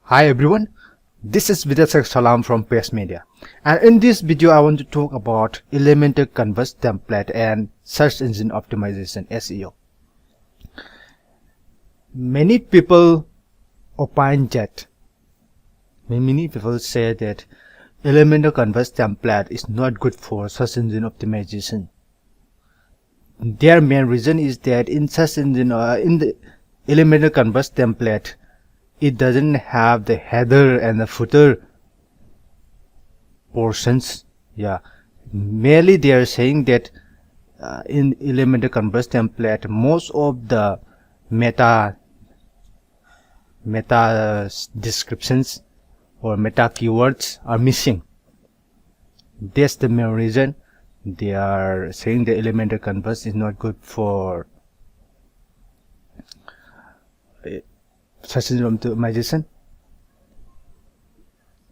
Hi everyone, this is Vidyasak Salam from PS Media, and in this video I want to talk about Elementor Canvas template and search engine optimization SEO. Many people say that Elementor Canvas template is not good for search engine optimization. Their main reason is that in the Elementor Canvas template, it doesn't have the header and the footer portions. Merely they are saying that in Elementor Canvas template, most of the meta descriptions or meta keywords are missing. That's the main reason they are saying the Elementor Canvas is not good for search engine optimization.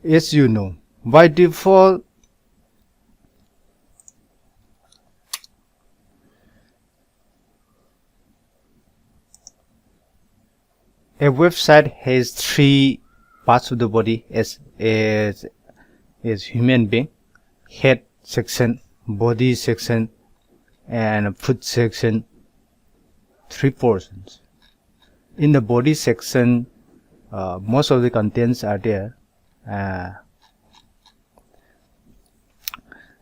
As you know, by default a website has three parts of the body as human being: head section, body section, and foot section. Three portions. In the body section, most of the contents are there.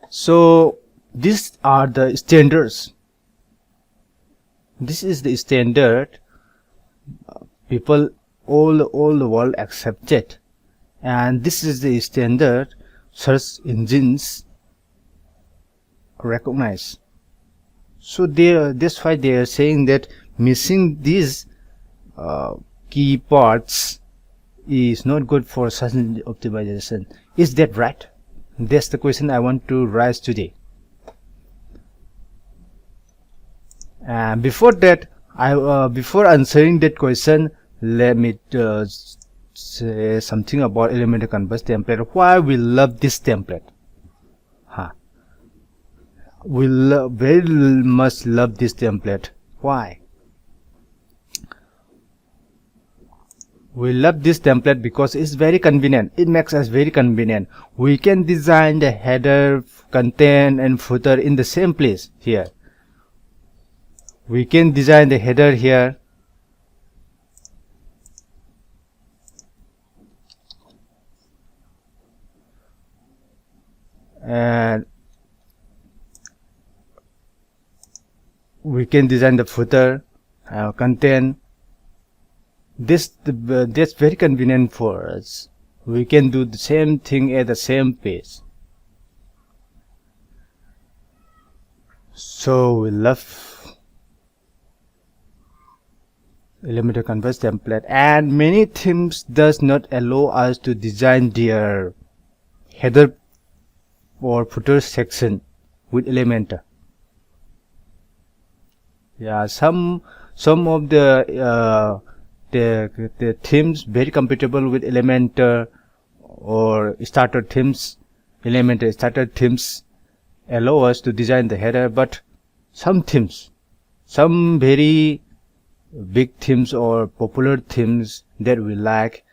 So these are the standards. This is the standard people all the world accept it, and this is the standard search engines recognize. So that's why they are saying that missing these key parts is not good for search engine optimization. Is that right? That's the question I want to raise today. And before that, before answering that question, let me say something about Elementor Canvas template. Why we love this template? We very much love this template. Why? We love this template because it's very convenient. It makes us very convenient. We can design the header, content, and footer in the same place here. We can design the header here, and we can design the footer, content. That's very convenient for us. We can do the same thing at the same pace. So we love Elementor Canvas template, and many themes does not allow us to design their header or footer section with Elementor. Some of the themes very compatible with Elementor or starter themes. Elementor starter themes allow us to design the header, but some themes, some very big themes or popular themes that we like,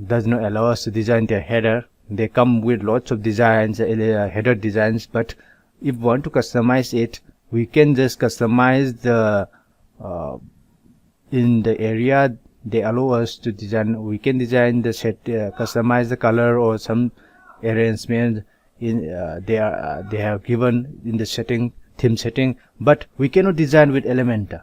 does not allow us to design their header. They come with lots of designs, header designs, but if we want to customize it, we can just customize the in the area they allow us to design. We can design the set, customize the color or some arrangement in they have given in the theme setting, but we cannot design with Elementor.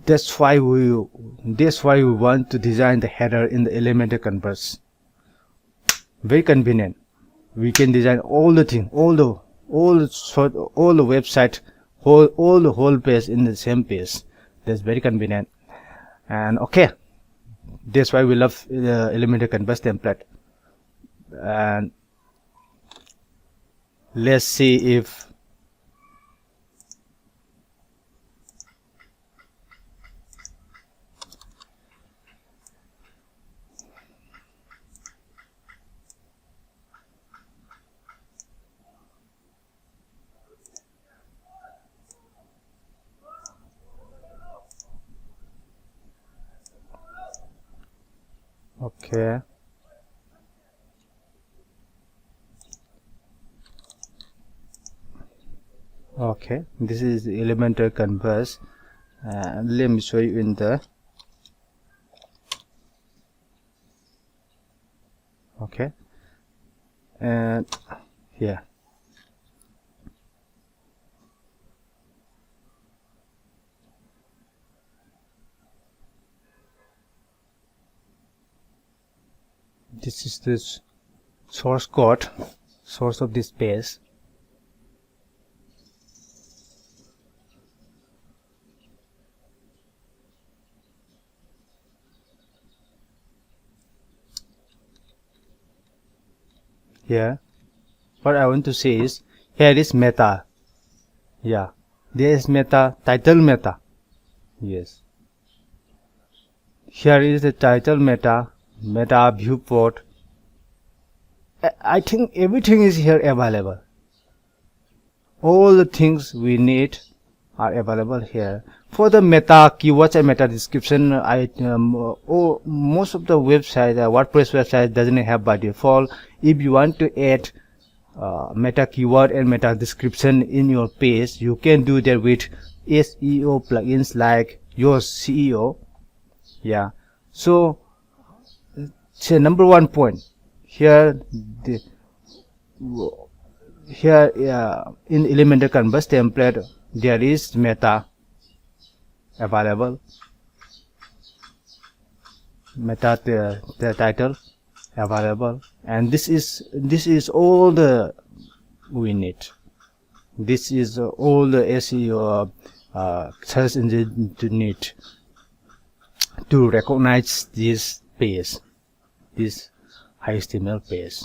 That's why we want to design the header in the Elementor Canvas. Very convenient. We can design all the thing, all the website, all the whole page in the same page. That's very convenient. And okay, that's why we love the Elementor Canvas template. And let's see if Okay. Okay, this is Elementor canvas. Let me show you in the. Okay, and here. This is this source code, source of this page. Here, what I want to say is, here is meta. Yeah, there is meta, title meta. Yes. Here is the title meta, meta viewport. I think everything is here available. All the things we need are available here. For the meta keywords and meta description, most of the websites, WordPress website doesn't have by default. If you want to add meta keyword and meta description in your page, you can do that with SEO plugins like your CEO. Yeah. So, number one point here. Here in Elementor canvas template there is meta available, meta the title available, and this is all the we need. This is all the SEO search engine to need to recognize this page, this HTML page.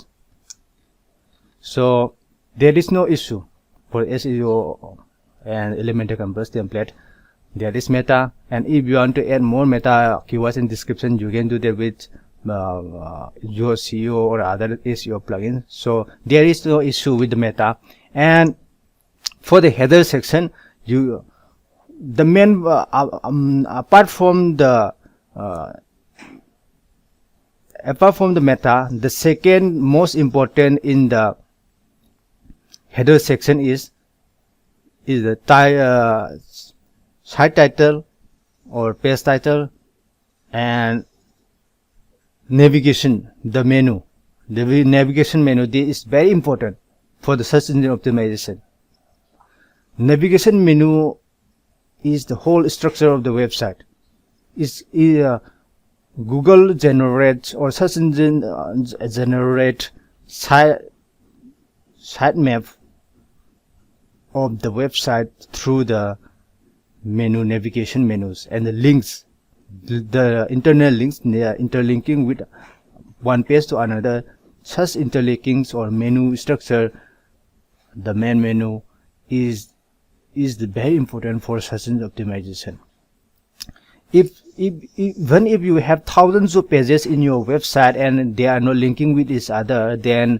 So there is no issue for SEO and Elementor canvas template. There is meta, and if you want to add more meta keywords in description, you can do that with your SEO or other SEO plugins. So there is no issue with the meta. And for the header section, the main apart from the meta, the second most important in the header section is the site title or page title and navigation, the menu. The navigation menu, this is very important for the search engine optimization. Navigation menu is the whole structure of the website. Google generates or search engine generate sitemap of the website through the menu, navigation menus, and the links, the internal links, they are interlinking with one page to another. Such interlinkings or menu structure, the main menu is very important for search engine optimization. Even if you have thousands of pages in your website and they are not linking with each other, then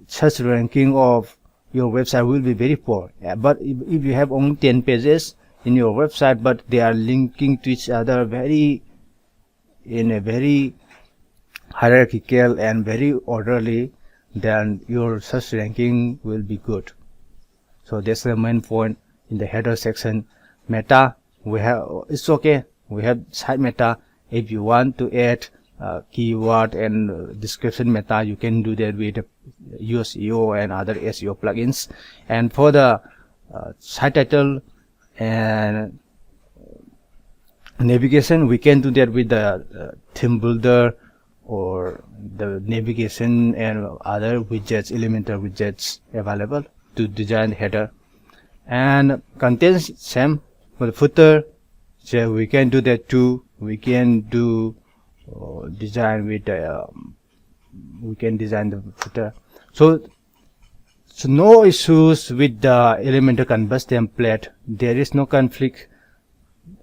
search ranking of your website will be very poor. But if you have only 10 pages in your website, but they are linking to each other in a very hierarchical and very orderly, then your search ranking will be good. So that's the main point in the header section. Meta, it's okay, we have site meta. If you want to add keyword and description meta, you can do that with SEO and other SEO plugins. And for the site title and navigation, we can do that with the theme builder or the navigation and other widgets, Elementor widgets available to design header. And contents, same for the footer, so we can do that too. We can do design with we can design the footer. So no issues with the Elementor canvas template. There is no conflict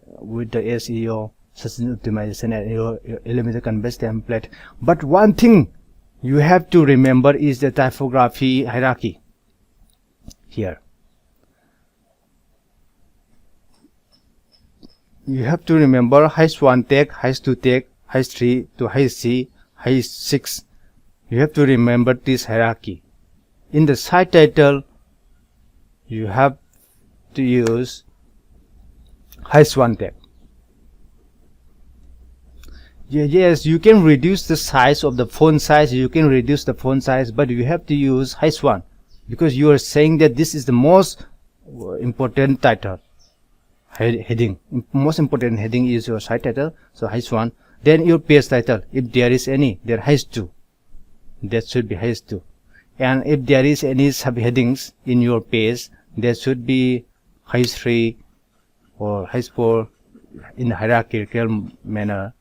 with the SEO, search engine optimization, and your Elementor canvas template. But one thing you have to remember is the typography hierarchy here. You have to remember H1 tag, H2 tag, H3 to H3, H6. You have to remember this hierarchy. In the site title, you have to use H1 tag. Yes, you can reduce the size of the font size, but you have to use H1 because you are saying that this is the most important title heading. Most important heading is your site title, so H1. Then your page title, if there is any, there H2. That should be H2. And if there is any subheadings in your page, there should be H3 or H4 in a hierarchical manner.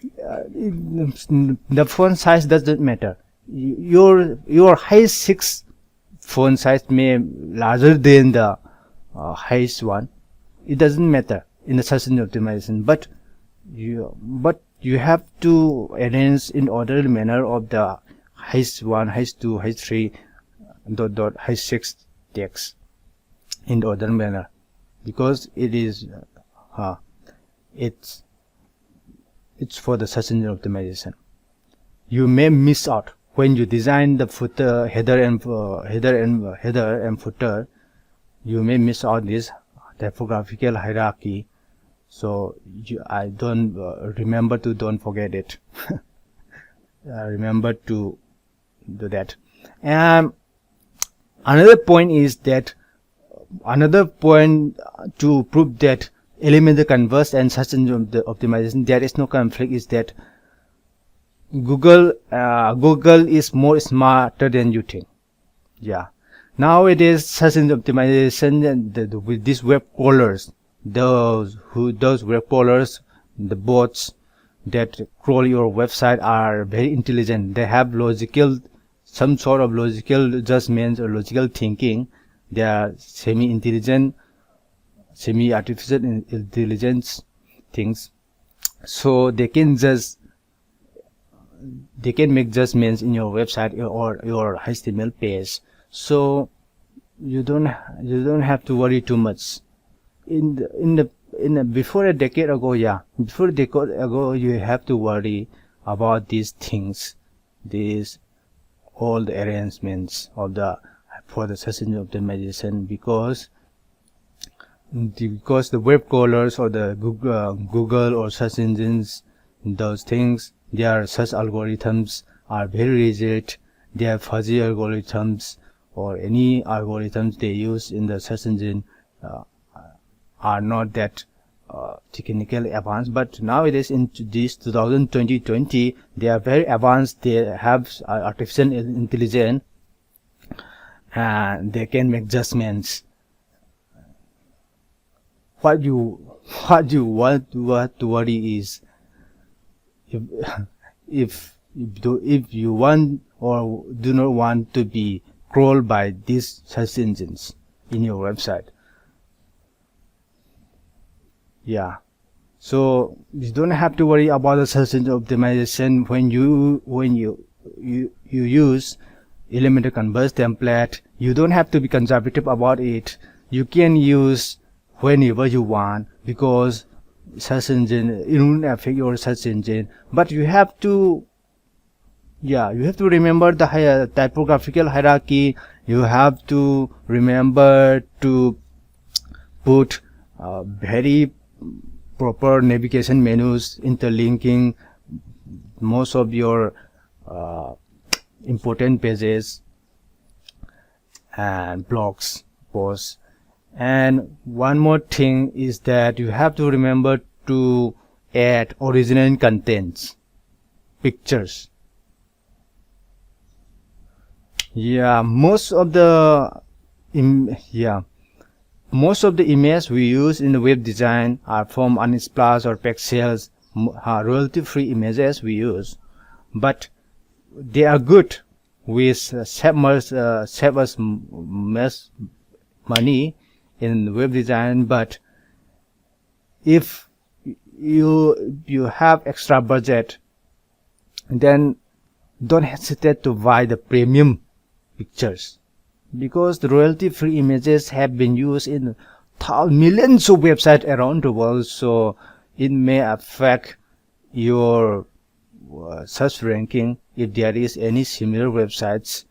The font size doesn't matter. Your H6 font size may larger than the H1. It doesn't matter in the search engine optimization, but you have to arrange in orderly manner of the H1, H2, H3, H6 text in the order manner, because it is it's for the search engine optimization. You may miss out when you design the footer, header and footer. You may miss out this typographical hierarchy. So I don't remember to don't forget it. Remember to do that. And another point to prove that Elementor converse and search engine optimization there is no conflict is that Google is more smarter than you think. Yeah, nowadays search engine optimization with these web crawlers, those web crawlers, the bots that crawl your website are very intelligent. They have some sort of logical judgments or logical thinking. They are semi-intelligent, semi-artificial intelligence things, so they can make judgments in your website or your HTML page. So you don't have to worry too much. Before a decade ago, you have to worry about these things, all the arrangements for the search engine optimization, because the web crawlers or the Google or search engines, those things, their search algorithms are very rigid. They have fuzzy algorithms, or any algorithms they use in the search engine are not that technically advanced. But nowadays in this 2020, they are very advanced. They have artificial intelligence and they can make judgments. What you want to worry is if you want or do not want to be crawled by these search engines in your website. Yeah, so you don't have to worry about the search engine optimization when you use Elementor Converse template. You don't have to be conservative about it. You can use whenever you want, because search engine, it won't affect your search engine. But you have to remember the typographical hierarchy. You have to remember to put very proper navigation menus interlinking most of your important pages and blogs, posts. And one more thing is that you have to remember to add original contents, pictures. Most of the images we use in the web design are from Unsplash or Pexels, royalty-free images we use, but they are good. We save us money in web design. But if you have extra budget, then don't hesitate to buy the premium pictures, because the royalty-free images have been used in millions of websites around the world. So it may affect your search ranking. If there is any similar websites,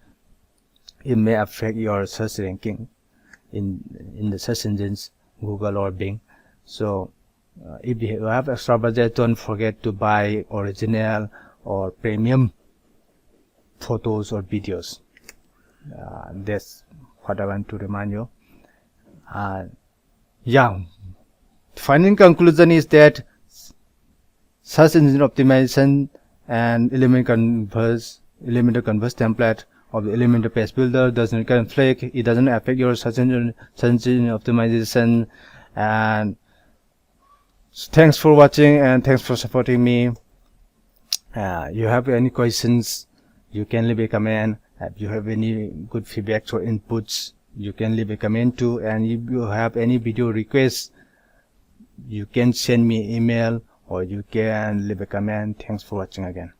it may affect your search ranking in the search engines, Google or Bing. So if you have extra budget, don't forget to buy original or premium photos or videos. That's what I want to remind you. Yeah, final conclusion is that search engine optimization and Elementor converse template of the Elementor page builder doesn't conflict. It doesn't affect your search engine optimization. And thanks for watching and thanks for supporting me. You have any questions, you can leave a comment. If you have any good feedback or inputs, you can leave a comment too. And if you have any video requests, you can send me an email or you can leave a comment. Thanks for watching again.